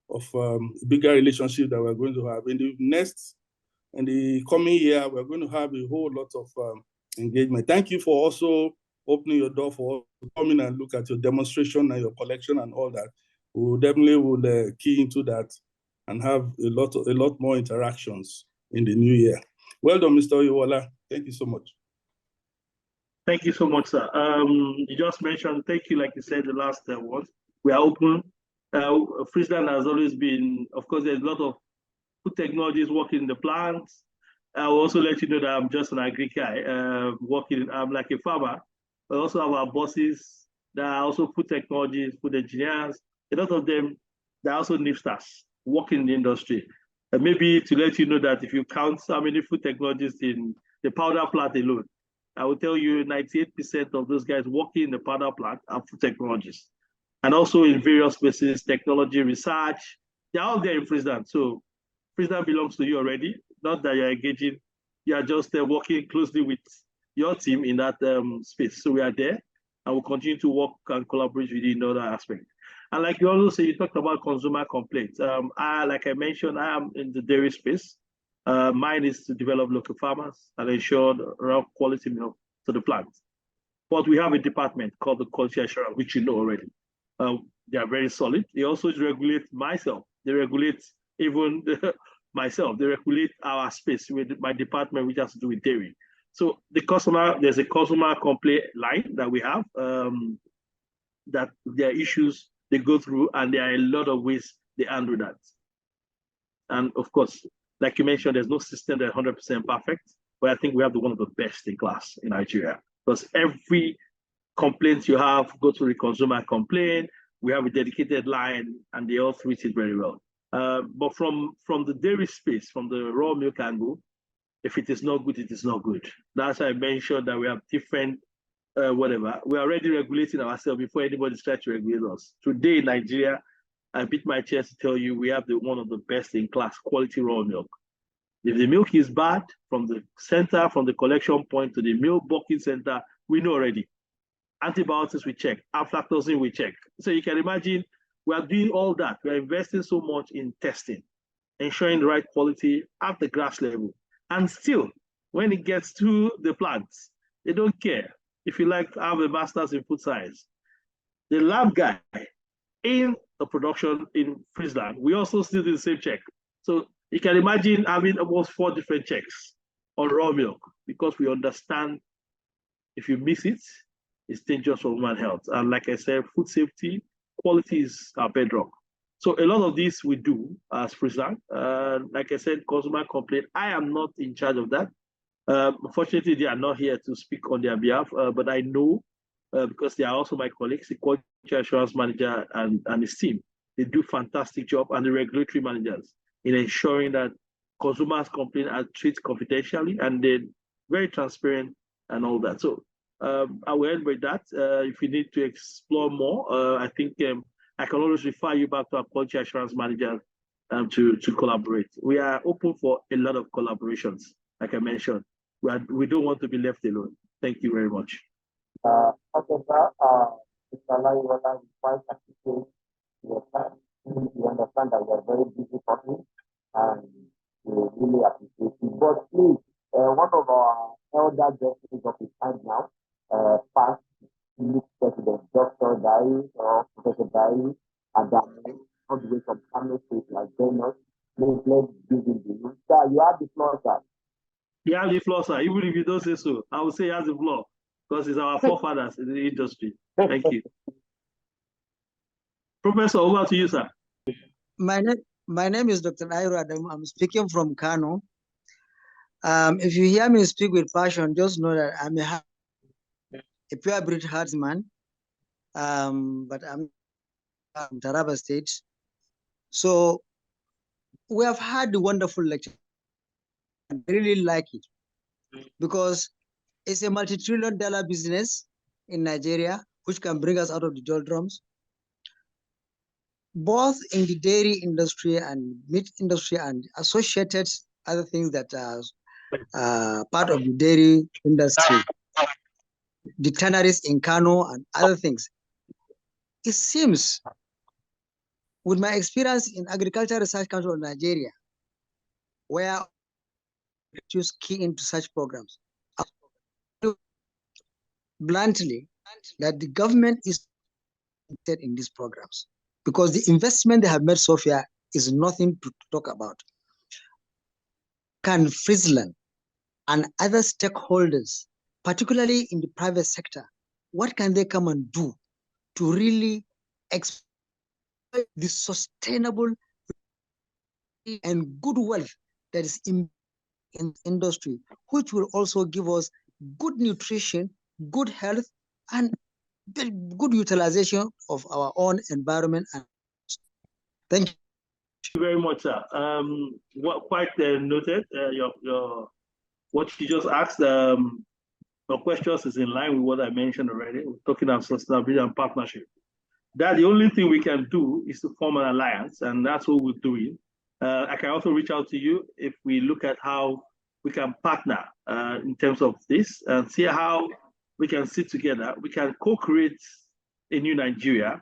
of a bigger relationship that we're going to have. In the coming year, we're going to have a whole lot of engagement. Thank you for also opening your door for coming and look at your demonstration and your collection and all that. We definitely will key into that and have a lot more interactions in the new year. Well done, Mr. Oyewala. Thank you so much. Thank you so much, sir. You just mentioned, thank you, like you said, the last one. We are open. Friesland has always been, of course, there's a lot of food technologies working in the plants. I'll also let you know that I'm just an agri guy, I'm like a farmer. We also have our bosses that are also food technologies, food engineers. A lot of them, they're also NIPSTers working in the industry. And maybe to let you know that if you count how many food technologists in the powder plant alone, I will tell you 98% of those guys working in the powder plant are food technologists. And also in various spaces, technology, research, they're all there in Friesland. So Friesland belongs to you already, not that you're engaging, you are just working closely with your team in that space. So we are there and we'll continue to work and collaborate with you in other aspects. And like you also say, you talked about consumer complaints. Like I mentioned, I am in the dairy space. Mine is to develop local farmers and ensure raw quality milk to the plant. But we have a department called the quality assurance, which you know already. They are very solid. They also regulate myself. They regulate even myself. They regulate our space with my department, which has to do with dairy. So there's a customer complaint line that we have that there are issues they go through, and there are a lot of ways they handle that. And of course, like you mentioned, there's no system that's 100% perfect, but I think we have one of the best in class in Nigeria, because every complaint you have go to the consumer complaint. We have a dedicated line, and they all treat it very well. But from the dairy space, from the raw milk angle, if it is not good, it is not good. That's why I mentioned that we have different whatever. We're already regulating ourselves before anybody starts to regulate us. Today in Nigeria, I beat my chest to tell you we have one of the best in class quality raw milk. If the milk is bad, from the center, from the collection point to the milk bulking center, we know already. Antibiotics we check, aflatoxin we check. So you can imagine we are doing all that. We are investing so much in testing, ensuring the right quality at the grass level. And still, when it gets to the plants, they don't care. If you like to have a master's in food science, the lab guy in the production in Friesland, we also still do the same check. So you can imagine having almost 4 different checks on raw milk, because we understand if you miss it, it's dangerous for human health. And like I said, food safety, quality is our bedrock. So a lot of this we do as Friesland. Like I said, consumer complaint, I am not in charge of that. Unfortunately, they are not here to speak on their behalf, but I know because they are also my colleagues, the quality assurance manager and his team. They do a fantastic job, and the regulatory managers in ensuring that consumers' complaints are treated confidentially and they're very transparent and all that. So I will end with that. If you need to explore more, I think I can always refer you back to our quality assurance manager to collaborate. We are open for a lot of collaborations, like I mentioned. We don't want to be left alone. Thank you very much. Okay, sir. Mr. Laiwala, we quite appreciate your time. We understand that you are very busy person, and we really appreciate it. But please, one of our elder justices of his time now, past youth president, Dr. Dai or Professor Dai Adamu, all the way from Kano State, like Venus, please let's begin the room. Sir, you have the floor, sir. He has the floor, sir. Even if you don't say so, I will say he has the floor because he's our forefathers in the industry. Thank you. Professor, over to you, sir. My name is Dr. Nairo Adamu. I'm speaking from Kano. If you hear me speak with passion, just know that I'm a pure-bred herdsman, but I'm from Taraba State. So we have had a wonderful lecture. I really like it because it's a multi-trillion-dollar business in Nigeria, which can bring us out of the doldrums, both in the dairy industry and meat industry and associated other things that are part of the dairy industry, the tanneries in Kano and other things. It seems, with my experience in Agricultural Research Council of Nigeria, where just key into such programs, bluntly, that the government is interested in these programs because the investment they have made so far is nothing to talk about. Can Friesland and other stakeholders, particularly in the private sector, what can they come and do to really exploit the sustainable and good wealth that is in industry, which will also give us good nutrition, good health, and good utilization of our own environment. Thank you. Thank you very much, sir. Quite noted. What you just asked, your questions is in line with what I mentioned already. We're talking about sustainability and partnership. That the only thing we can do is to form an alliance, and that's what we're doing. I can also reach out to you if we look at how we can partner in terms of this and see how we can sit together. We can co-create a new Nigeria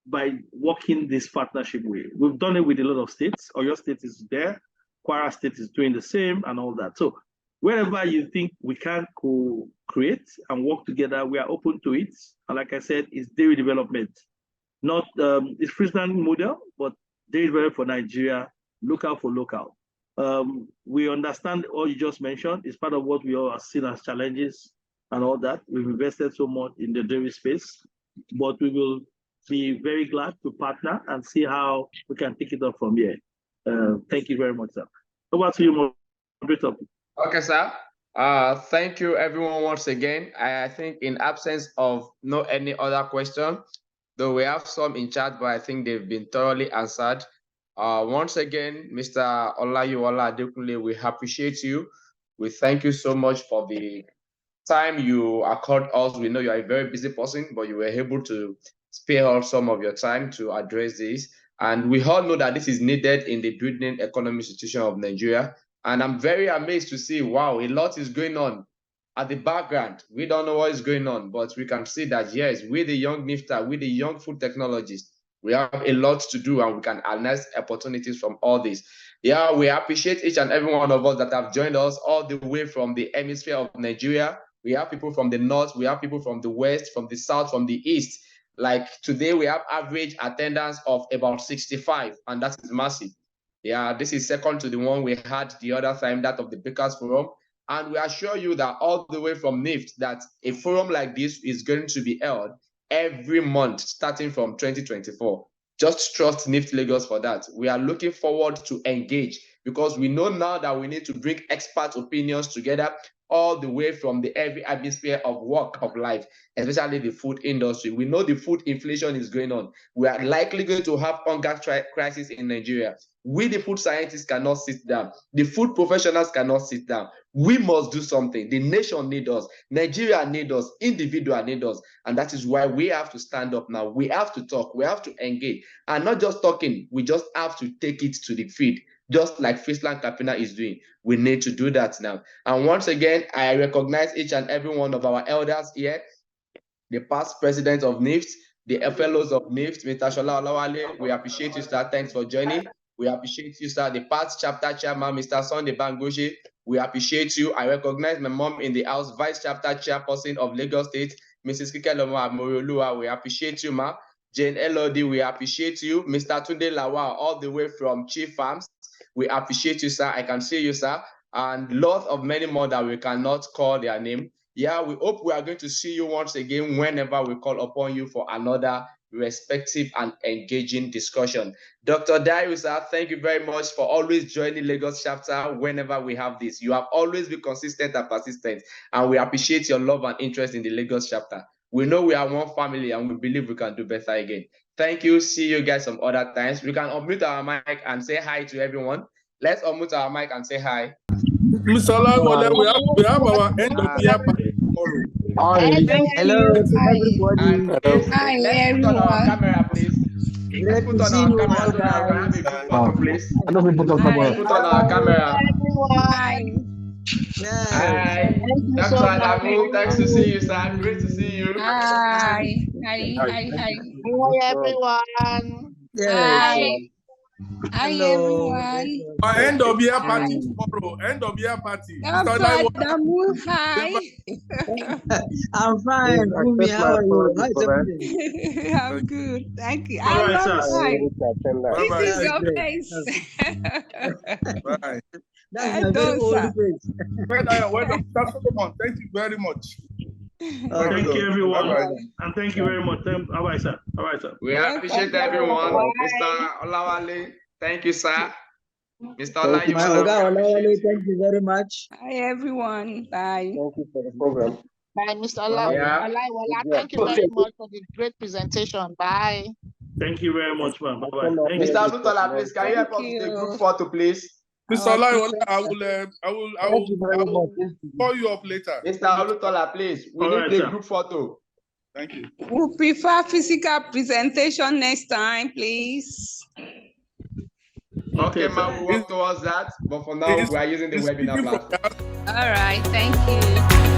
by working this partnership way. We've done it with a lot of states. Oyo State is there, Kwara State is doing the same and all that. So wherever you think we can co-create and work together, we are open to it. And like I said, it's dairy development. Not it's Friesland model, but dairy development for Nigeria, local for local. We understand all you just mentioned. It's part of what we all have seen as challenges and all that. We've invested so much in the dairy space, but we will be very glad to partner and see how we can take it up from here. Thank you very much, sir. Over to you, moderator. Okay, sir. Thank you, everyone, once again. I think in absence of no any other question, though we have some in chat, but I think they've been thoroughly answered. Once again, Mr. Olayiwola Adekunle, we appreciate you. We thank you so much for the time you accord us. We know you are a very busy person, but you were able to spare us some of your time to address this. And we all know that this is needed in the dwindling economic situation of Nigeria. And I'm very amazed to see, wow, a lot is going on at the background. We don't know what is going on, but we can see that, yes, with the young NIFTA, with the young food technologists, we have a lot to do and we can harness opportunities from all this. Yeah, we appreciate each and every one of us that have joined us all the way from the hemisphere of Nigeria. We have people from the north, we have people from the west, from the south, from the east. Like today, we have average attendance of about 65, and that is massive. Yeah, this is second to the one we had the other time, that of the Bakers Forum. And we assure you that all the way from NIFT, that a forum like this is going to be held every month starting from 2024. Just trust NIFT Lagos for that. We are looking forward to engage because we know now that we need to bring expert opinions together all the way from the every atmosphere of work of life, especially the food industry. We know the food inflation is going on. We are likely going to have hunger crisis in Nigeria. We, the food scientists, cannot sit down. The food professionals cannot sit down. We must do something. The nation needs us. Nigeria needs us. Individual needs us. And that is why we have to stand up now. We have to talk. We have to engage. And not just talking, we just have to take it to the field, just like FrieslandCampina is doing. We need to do that now. And once again, I recognize each and every one of our elders here, the past president of NIFT, the fellows of NIFT, Mr. Shola Olawale, we appreciate you, sir. Thanks for joining. We appreciate you, sir. The past chapter chairman, Mr. Sunday Bangoje, we appreciate you. I recognize my mom in the house, vice chapter chairperson of Lagos State, Mrs. Kikelomo Amorioluwa. We appreciate you, ma. Jane Elodie, we appreciate you. Mr. Tunde Lawal, all the way from Chief Farms, we appreciate you, sir. I can see you, sir. And lots of many more that we cannot call their name. Yeah, we hope we are going to see you once again whenever we call upon you for another respective and engaging discussion. Dr. Darius, sir, thank you very much for always joining Lagos chapter whenever we have this. You have always been consistent and persistent, and we appreciate your love and interest in the Lagos chapter. We know we are one family and we believe we can do better again. Thank you. See you guys some other times. We can unmute our mic and say hi to everyone. Let's unmute our mic and say hi. Mr. Olawale, we have our end of year party tomorrow. Hello to everybody. And please, let's put on our camera, please. Let's put on our camera so that we can have a good photo, please. Let's put on our camera. Hi. Dr. Adamu, thanks to see you, sir. Great to see you. Hi. Hi, everyone. Yes. Hi, Hello. everyone. Our end of year party tomorrow. End of year party. Dr. Adamu, hi. I'm fine. Bumi, how are you? How's everything? I'm good. Thank you. All right, I'm sir. fine. Bye-bye. This is your face. Bye. That's my very old face. Well done, Mr. Solomon. Thank you very much. Thank you, everyone. Bye-bye. And thank you very much. All right, sir. All right, sir. We appreciate everyone. Mr. Olawale, thank you, sir. Mr. Ola, you My Oga Olawale, thank you very much. Hi, everyone. Bye. Thank you for the program. Bye, Mr. Yeah. Olawale. Thank you very much for the great presentation. Bye. Thank you very much, ma'am. Bye-bye. Mr. Olutola, please, can you help us with the group photo, please? Mr. Olawale, I will call you up later. Mr. Olutola, please, we All need right, the sir. group photo. Thank you. We prefer physical presentation next time, please. Okay, sir. ma'am, we work towards that, but for now, we are using the webinar platform. All right. Thank you.